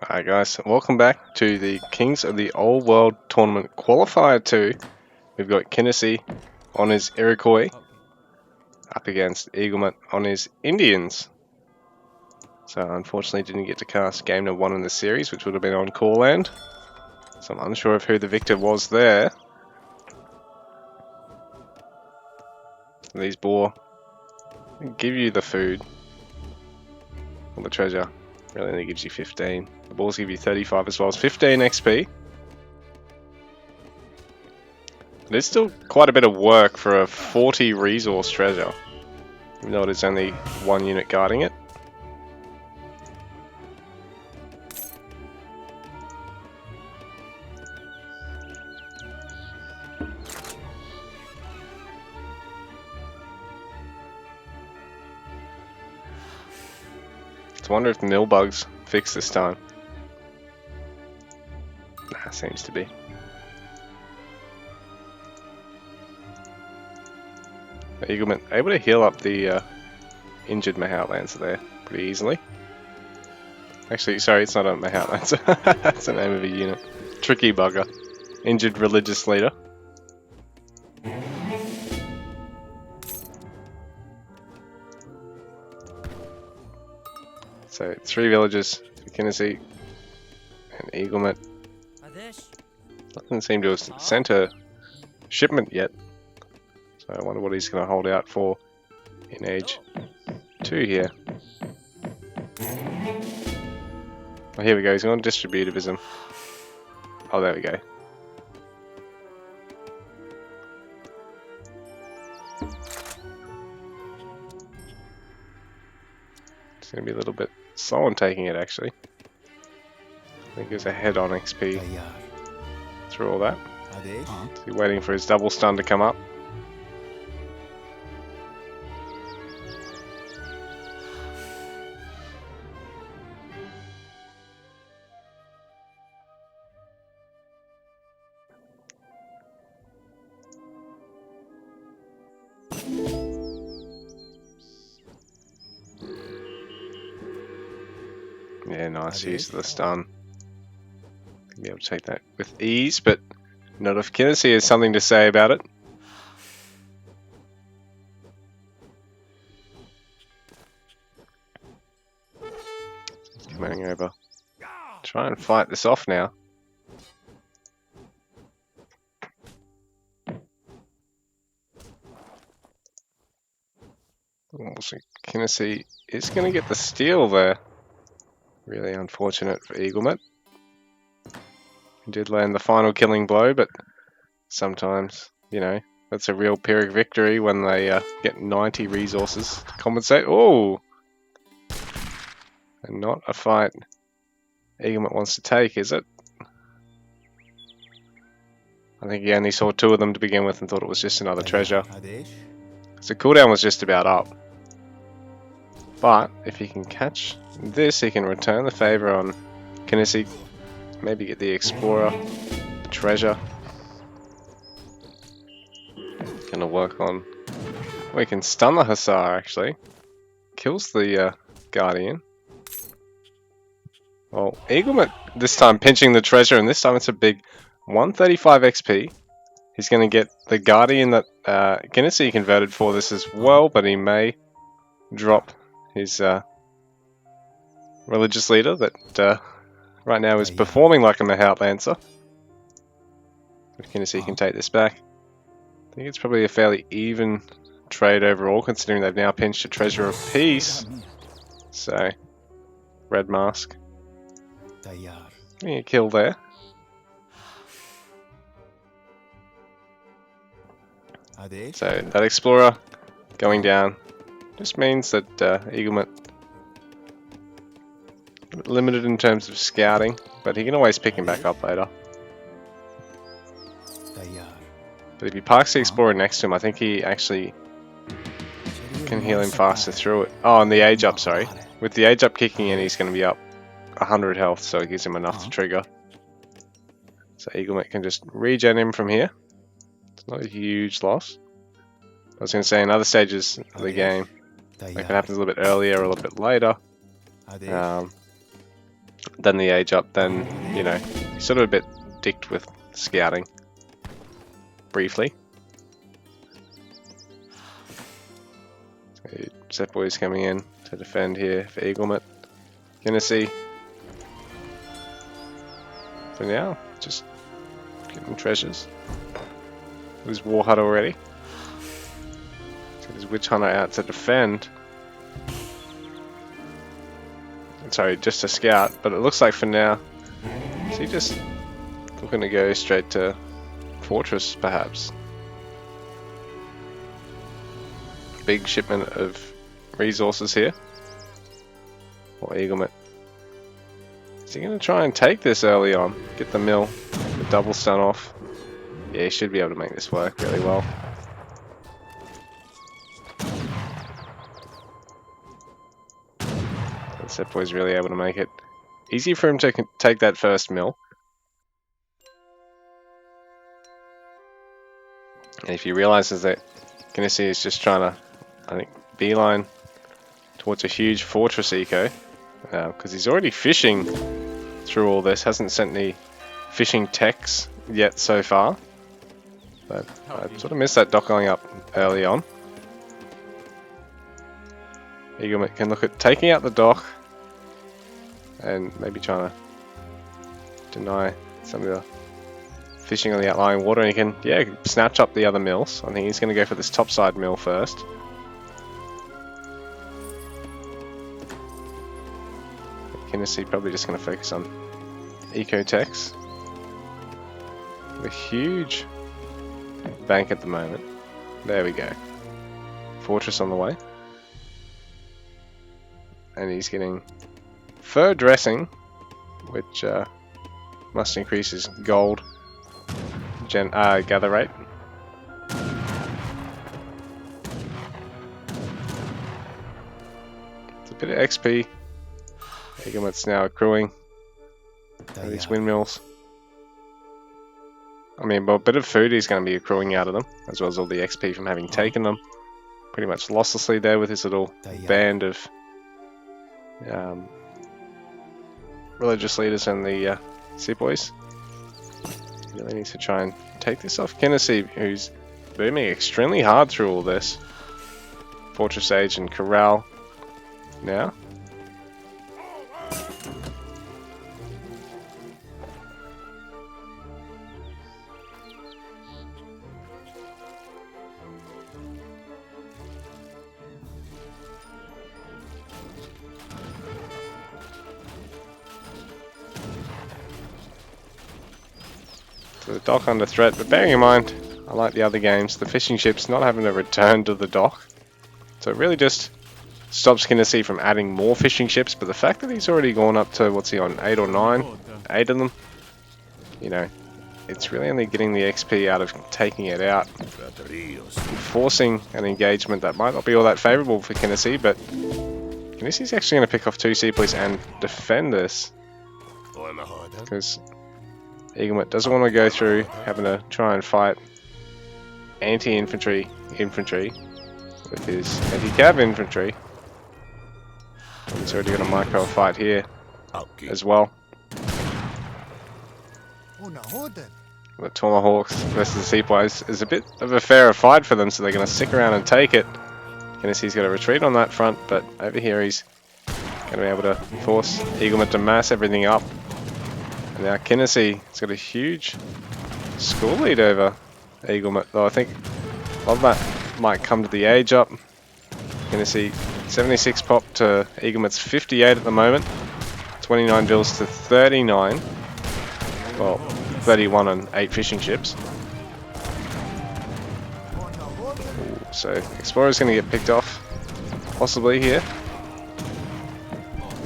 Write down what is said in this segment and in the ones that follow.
Alright guys, welcome back to the Kings of the Old World Tournament Qualifier 2. We've got Kynesie on his Iroquois up against Eaglemut on his Indians. So unfortunately didn't get to cast game number 1 in the series, which would have been on Core Land. So I'm unsure of who the victor was there. These boar give you the food or the treasure. Really only gives you 15. The balls give you 35 as well as 15 XP. But it's still quite a bit of work for a 40 resource treasure, even though it is only one unit guarding it. I wonder if the mill bugs fixed this time. Nah, seems to be. Eaglemut able to heal up the injured Mahoutlancer there pretty easily. Actually, sorry, it's not a Mahoutlancer. That's the name of a unit. Tricky bugger. Injured religious leader. So 3 villagers for Kynesie and Eaglemut. Doesn't seem to have sent a shipment yet. So I wonder what he's going to hold out for in age 2 here. Oh, here we go, he's on distributivism. Oh, there we go. It's going to be a little bit slow on taking it, actually. I think he's ahead on XP through all that. So he's waiting for his double stun to come up. Yeah, nice use of the stun. Be able to take that with ease, but not if Kynesie has something to say about it. Coming over. Try and fight this off now. Also, Kynesie is going to get the steal there. Really unfortunate for Eaglemut. He did land the final killing blow, but sometimes, you know, that's a real Pyrrhic victory when they get 90 resources to compensate. Oh! And not a fight Eaglemut wants to take, is it? I think he only saw 2 of them to begin with and thought it was just another treasure. So cooldown was just about up. But if he can catch this, he can return the favour on Kynesie. Maybe get the Explorer, the treasure. Gonna work on... We can stun the Hussar, actually. Kills the Guardian. Well, Eaglemut this time pinching the treasure, and this time it's a big 135 XP. He's going to get the Guardian that Kynesie converted for this as well, but he may drop his religious leader that right now is performing like a Mahoutlancer. If Kynesie can take this back. I think it's probably a fairly even trade overall, considering they've now pinched a treasure of peace. So, red mask. Getting a kill there. So that Explorer going down just means that Eaglemut limited in terms of scouting, but he can always pick him back up later. But if he parks the Explorer next to him, I think he actually can heal him faster through it. Oh, and the age up, sorry. With the age up kicking in, he's going to be up 100 health, so it gives him enough to trigger. So Eaglemut can just regen him from here. It's not a huge loss. I was going to say in other stages of the game, it can happen a little bit earlier or a little bit later. than the age up, then, you know, he's sort of a bit dicked with scouting. Briefly. So, Zep Boy's coming in to defend here for Eaglemut. Kynesie. For now, just getting treasures. There's Warhut already. So there's Witch Hunter out to defend. Sorry, just to scout, but it looks like for now, is he just looking to go straight to Fortress, perhaps? Big shipment of resources here. Or Eaglemut. Is he going to try and take this early on? Get the mill, the double stun off. Yeah, he should be able to make this work really well. Zep Boy's really able to make it easy for him to take that first mill. And if he realizes that Kynesie is just trying to, I think, beeline towards a huge fortress eco, because he's already fishing through all this, hasn't sent any fishing techs yet so far. But I sort of missed that dock going up early on. Eaglemut can look at taking out the dock and maybe trying to deny some of the fishing on the outlying water, and he can, yeah, snatch up the other mills. I think he's going to go for this topside mill first. Kynesie probably just going to focus on eco-techs. A huge bank at the moment. There we go. Fortress on the way. And he's getting fur dressing, which must increase his gold gather rate. It's a bit of XP. Eaglemut's now accruing these windmills. I mean, but a bit of food he's going to be accruing out of them, as well as all the XP from having taken them. Pretty much losslessly there with his little band of religious leaders and the sea boys. He really needs to try and take this off Kynesie, who's booming extremely hard through all this. Fortress Age and Corral now. So the dock under threat, but bearing in mind, I like the other games, the fishing ship's not having to return to the dock. So it really just stops Kynesie from adding more fishing ships, but the fact that he's already gone up to, what's he on, 8 or 9? 8 of them? You know, it's really only getting the XP out of taking it out. Forcing an engagement that might not be all that favourable for Kynesie, but Kynesi's actually going to pick off 2 seaplanes and defend this. Because Eaglemut doesn't want to go through having to try and fight anti-infantry with his anti-cav infantry. And he's already got a micro fight here as well. The Tomahawks versus the Seaplanes is a bit of a fairer fight for them, so they're going to stick around and take it. Kynesi's got to retreat on that front, but over here he's going to be able to force Eaglemut to mass everything up. And now Kynesi's got a huge score lead over Eaglemut, though I think a lot of that might come to the age up. Kynesie 76 pop to Eaglemut's 58 at the moment. 29 bills to 39. Well, 31 on 8 fishing ships. Ooh, so Explorer's going to get picked off, possibly here.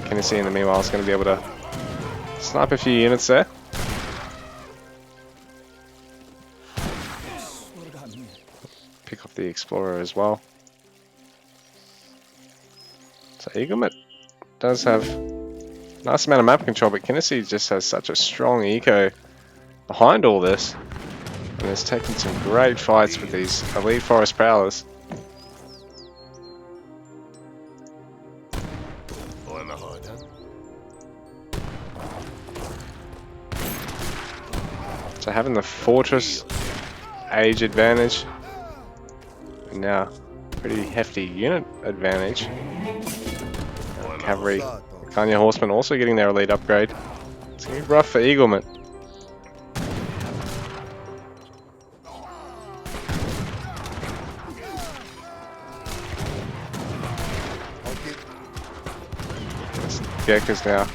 Kynesie in the meanwhile is going to be able to snipe a few units there. Pick off the Explorer as well. So Eaglemut does have a nice amount of map control, but Kynesie just has such a strong eco behind all this, and is taking some great fights with these elite forest prowlers. So having the fortress age advantage, and now pretty hefty unit advantage. Cavalry, the Kynesie horsemen also getting their elite upgrade. It's going to be rough for Eaglemut. Gurkhas now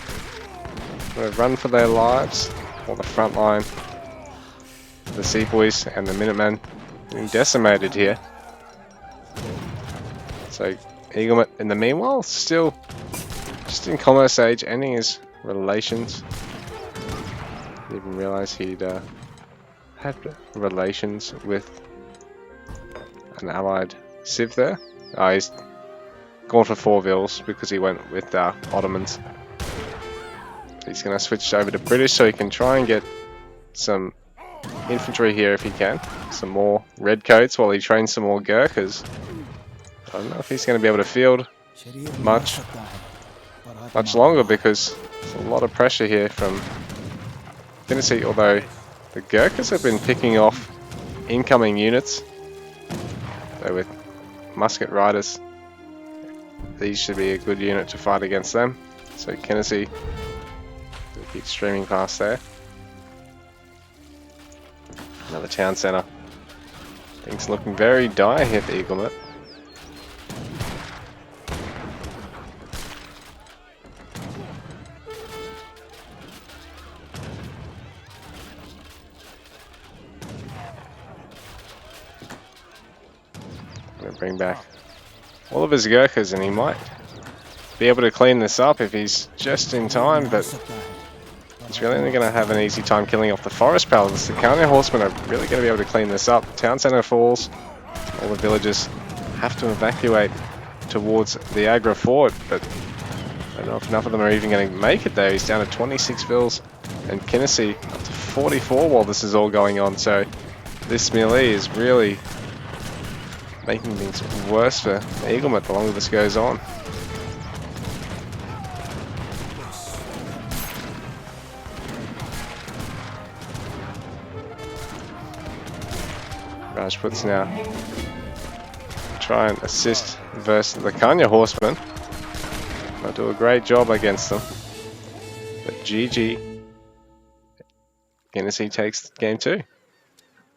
going to run for their lives, or the front line. The Sepoys and the Minutemen being decimated here. So Eaglemut in the meanwhile still just in commerce age, ending his relations. Didn't even realise he'd had relations with an allied civ there. He's gone for 4 vils because he went with Ottomans. He's going to switch over to British so he can try and get some infantry here if he can. Some more redcoats while he trains some more Gurkhas. I don't know if he's going to be able to field much longer because there's a lot of pressure here from Kynesie, although the Gurkhas have been picking off incoming units. So with musket riders, these should be a good unit to fight against them. So Kynesie will keep streaming past there. Another town centre. Things looking very dire here for Eaglemut. Going to bring back all of his Gurkhas and he might be able to clean this up if he's just in time, but he's really only going to have an easy time killing off the forest palace. The Kynesie horsemen are really going to be able to clean this up. Town centre falls. All the villagers have to evacuate towards the Agra fort, but I don't know if enough of them are even going to make it there. He's down to 26 vills and Kynesie up to 44 while this is all going on. So this melee is really making things worse for Eaglemut the longer this goes on. Rajputs now try and assist versus the Kynesie horsemen. They'll do a great job against them. But GG. Kynesie takes game 2.